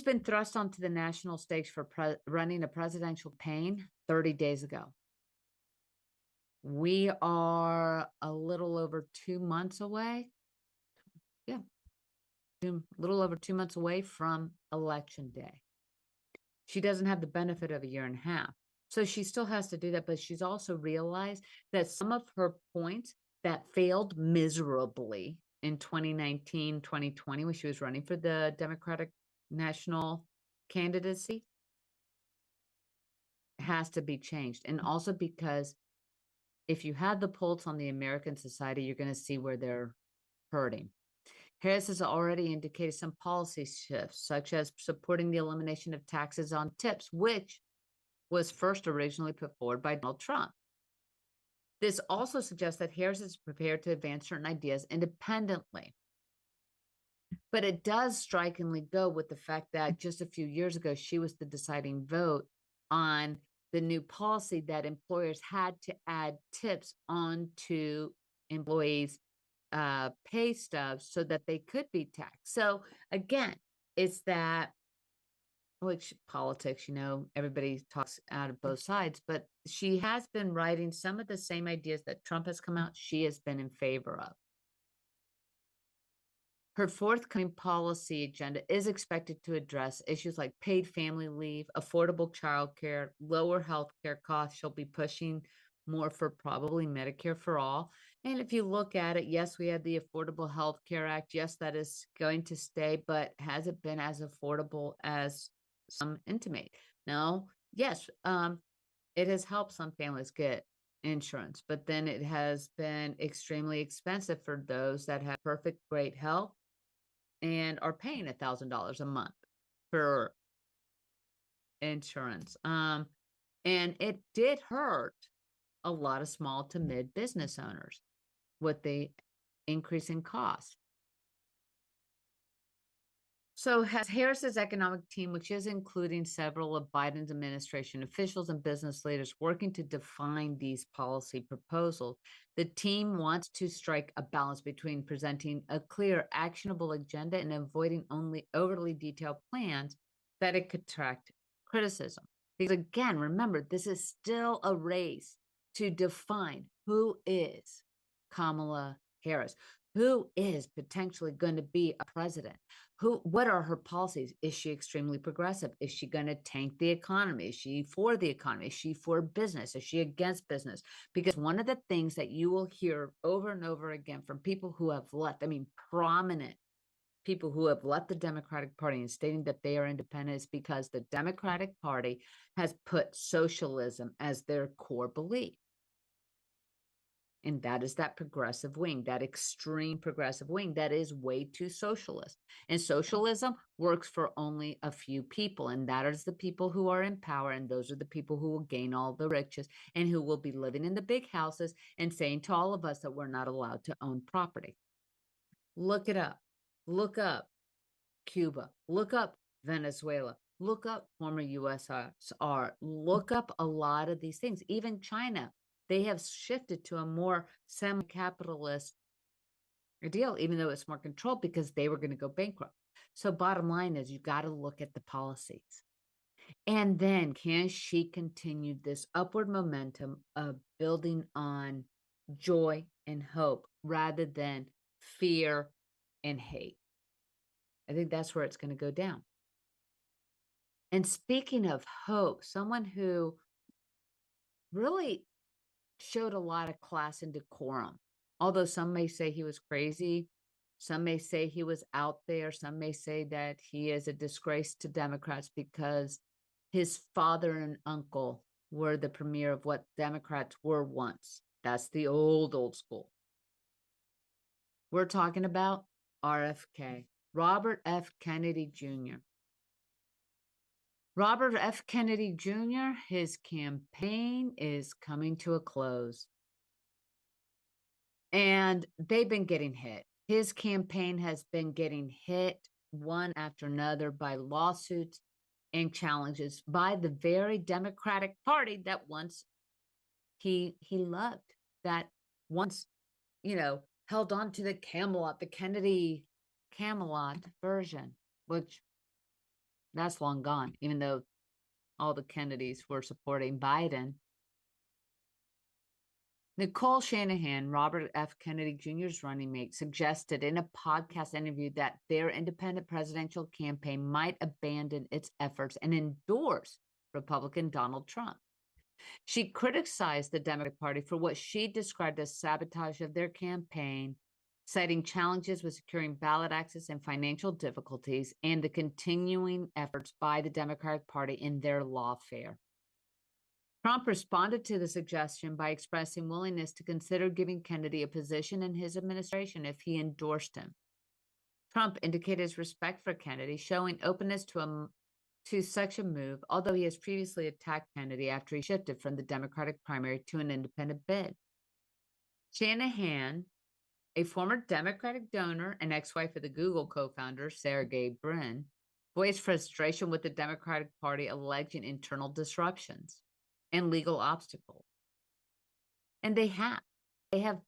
been thrust onto the national stage for running a presidential campaign 30 days ago. We are a little over 2 months away. Yeah, a little over 2 months away from Election Day. She doesn't have the benefit of a year and a half. So she still has to do that, but she's also realized that some of her points that failed miserably in 2019, 2020, when she was running for the Democratic national candidacy, has to be changed. And also because if you had the pulse on the American society, you're going to see where they're hurting. Harris has already indicated some policy shifts, such as supporting the elimination of taxes on tips, which was first originally put forward by Donald Trump. This also suggests that Harris is prepared to advance certain ideas independently. But it does strikingly go with the fact that just a few years ago, she was the deciding vote on the new policy that employers had to add tips onto employees' pay stubs so that they could be taxed. So again, it's that, which politics, everybody talks out of both sides, but she has been writing some of the same ideas that Trump has come out, she has been in favor of. Her forthcoming policy agenda is expected to address issues like paid family leave, affordable childcare, lower healthcare costs. She'll be pushing more for probably Medicare for all. And if you look at it, yes, we had the Affordable Health Care Act. Yes, that is going to stay, but has it been as affordable as some intimate? No. Yes, it has helped some families get insurance, but then it has been extremely expensive for those that have perfect great health and are paying $1,000 a month for insurance. And it did hurt a lot of small to mid business owners with the increase in cost. So has Harris's economic team, which is including several of Biden's administration officials and business leaders working to define these policy proposals, the team wants to strike a balance between presenting a clear, actionable agenda and avoiding only overly detailed plans that it could attract criticism. Because again, remember, this is still a race to define who is Kamala Harris, who is potentially going to be a president. What are her policies? Is she extremely progressive? Is she going to tank the economy? Is she for the economy? Is she for business? Is she against business? Because one of the things that you will hear over and over again from people who have left, prominent people who have left the Democratic Party and stating that they are independent, is because the Democratic Party has put socialism as their core belief. And that is that progressive wing, that extreme progressive wing that is way too socialist. And socialism works for only a few people. And that is the people who are in power. And those are the people who will gain all the riches and who will be living in the big houses and saying to all of us that we're not allowed to own property. Look it up. Look up Cuba. Look up Venezuela. Look up former USSR. Look up a lot of these things. Even China. They have shifted to a more semi-capitalist deal, even though it's more controlled because they were going to go bankrupt. So bottom line is you got to look at the policies. And then can she continue this upward momentum of building on joy and hope rather than fear and hate? I think that's where it's going to go down. And speaking of hope, someone who really showed a lot of class and decorum. Although some may say he was crazy, some may say he was out there, some may say that he is a disgrace to Democrats because his father and uncle were the premier of what Democrats were once. That's the old school. We're talking about RFK, Robert F. Kennedy Jr. Robert F. Kennedy Jr., his campaign is coming to a close. And they've been getting hit. His campaign has been getting hit one after another by lawsuits and challenges by the very Democratic Party that once he loved, that once, held on to the Camelot, the Kennedy Camelot version, which that's long gone, even though all the Kennedys were supporting Biden. Nicole Shanahan, Robert F. Kennedy Jr.'s running mate, suggested in a podcast interview that their independent presidential campaign might abandon its efforts and endorse Republican Donald Trump. She criticized the Democratic Party for what she described as sabotage of their campaign, citing challenges with securing ballot access and financial difficulties, and the continuing efforts by the Democratic Party in their lawfare. Trump responded to the suggestion by expressing willingness to consider giving Kennedy a position in his administration if he endorsed him. Trump indicated his respect for Kennedy, showing openness to such a move, although he has previously attacked Kennedy after he shifted from the Democratic primary to an independent bid. Shanahan, a former Democratic donor and ex-wife of the Google co-founder, Sergey Brin, voiced frustration with the Democratic Party alleging internal disruptions and legal obstacles. And they have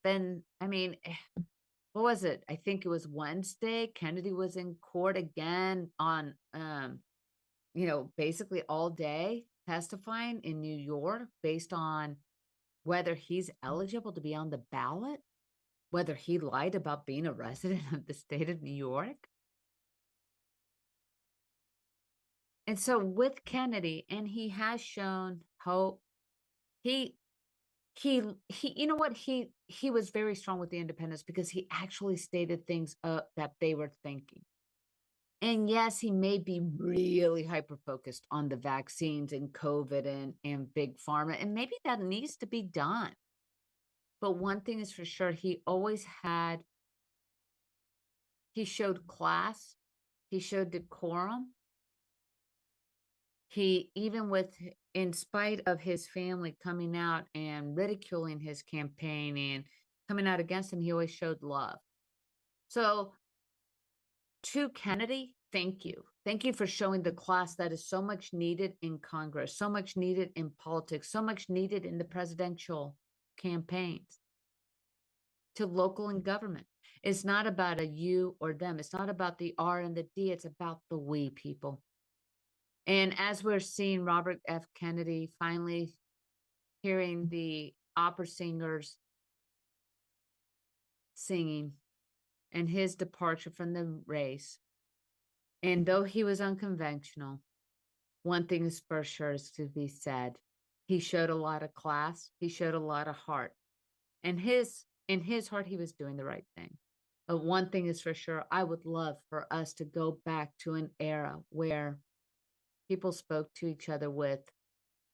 been, what was it? I think it was Wednesday. Kennedy was in court again on, basically all day testifying in New York based on whether he's eligible to be on the ballot, whether he lied about being a resident of the state of New York. And so with Kennedy, and he has shown hope, he was very strong with the independents because he actually stated things that they were thinking. And yes, he may be really hyper-focused on the vaccines and COVID and big pharma, and maybe that needs to be done. But one thing is for sure, he showed class, he showed decorum. He, in spite of his family coming out and ridiculing his campaign and coming out against him, he always showed love. So to Kennedy, thank you. Thank you for showing the class that is so much needed in Congress, so much needed in politics, so much needed in the presidential campaigns. To local and government. It's not about a you or them. It's not about the R and the D. It's about the we people. And as we're seeing Robert F. Kennedy finally hearing the opera singers singing and his departure from the race, and though he was unconventional, one thing is for sure is to be said. He showed a lot of class. He showed a lot of heart. And in his heart, he was doing the right thing. But one thing is for sure, I would love for us to go back to an era where people spoke to each other with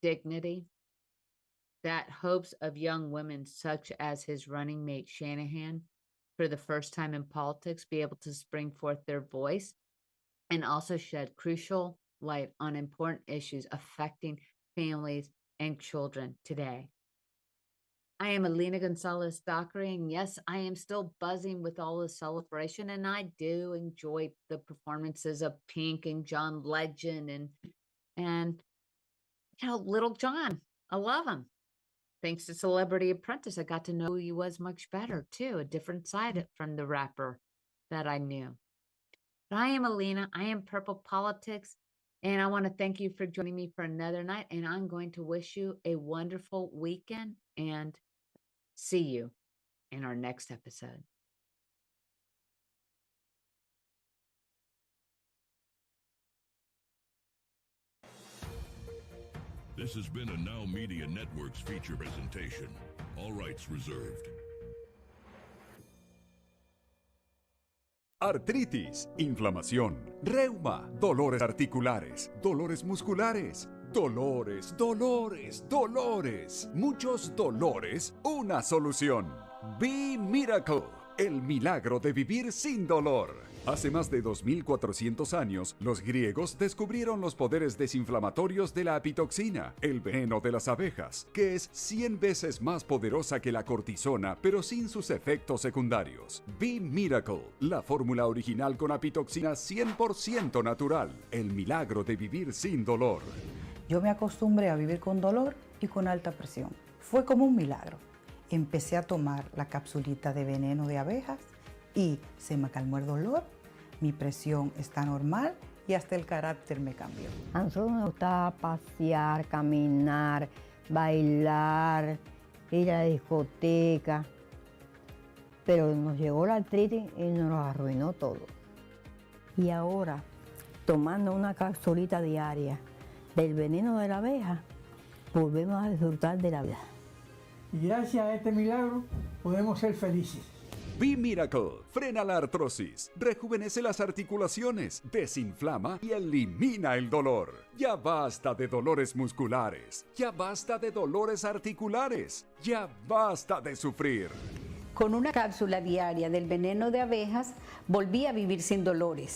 dignity, that hopes of young women such as his running mate Shanahan, for the first time in politics, be able to spring forth their voice and also shed crucial light on important issues affecting families and children today. I am Alina Gonzalez-Dockery, and yes, I am still buzzing with all the celebration, and I do enjoy the performances of Pink and John Legend and Little John. I love him. Thanks to Celebrity Apprentice, I got to know who he was much better, too, a different side from the rapper that I knew. But I am Alina. I am Purple Politics, and I want to thank you for joining me for another night, and I'm going to wish you a wonderful weekend and see you in our next episode. This has been a Now Media Networks feature presentation. All rights reserved. Artritis, inflamación, reuma, dolores articulares, dolores musculares, dolores, muchos dolores, una solución. Be Miracle, el milagro de vivir sin dolor. Hace más de 2400 años, los griegos descubrieron los poderes desinflamatorios de la apitoxina, el veneno de las abejas, que es 100 veces más poderosa que la cortisona, pero sin sus efectos secundarios. Be Miracle, la fórmula original con apitoxina 100% natural, el milagro de vivir sin dolor. Yo me acostumbré a vivir con dolor y con alta presión. Fue como un milagro. Empecé a tomar la capsulita de veneno de abejas y se me calmó el dolor, mi presión está normal y hasta el carácter me cambió. A nosotros nos gustaba pasear, caminar, bailar, ir a la discoteca, pero nos llegó la artritis y nos lo arruinó todo. Y ahora, tomando una capsulita diaria del veneno de la abeja, volvemos a disfrutar de la vida. Y gracias a este milagro podemos ser felices. Be Miracle frena la artrosis, rejuvenece las articulaciones, desinflama y elimina el dolor. Ya basta de dolores musculares, ya basta de dolores articulares, ya basta de sufrir. Con una cápsula diaria del veneno de abejas, volví a vivir sin dolores.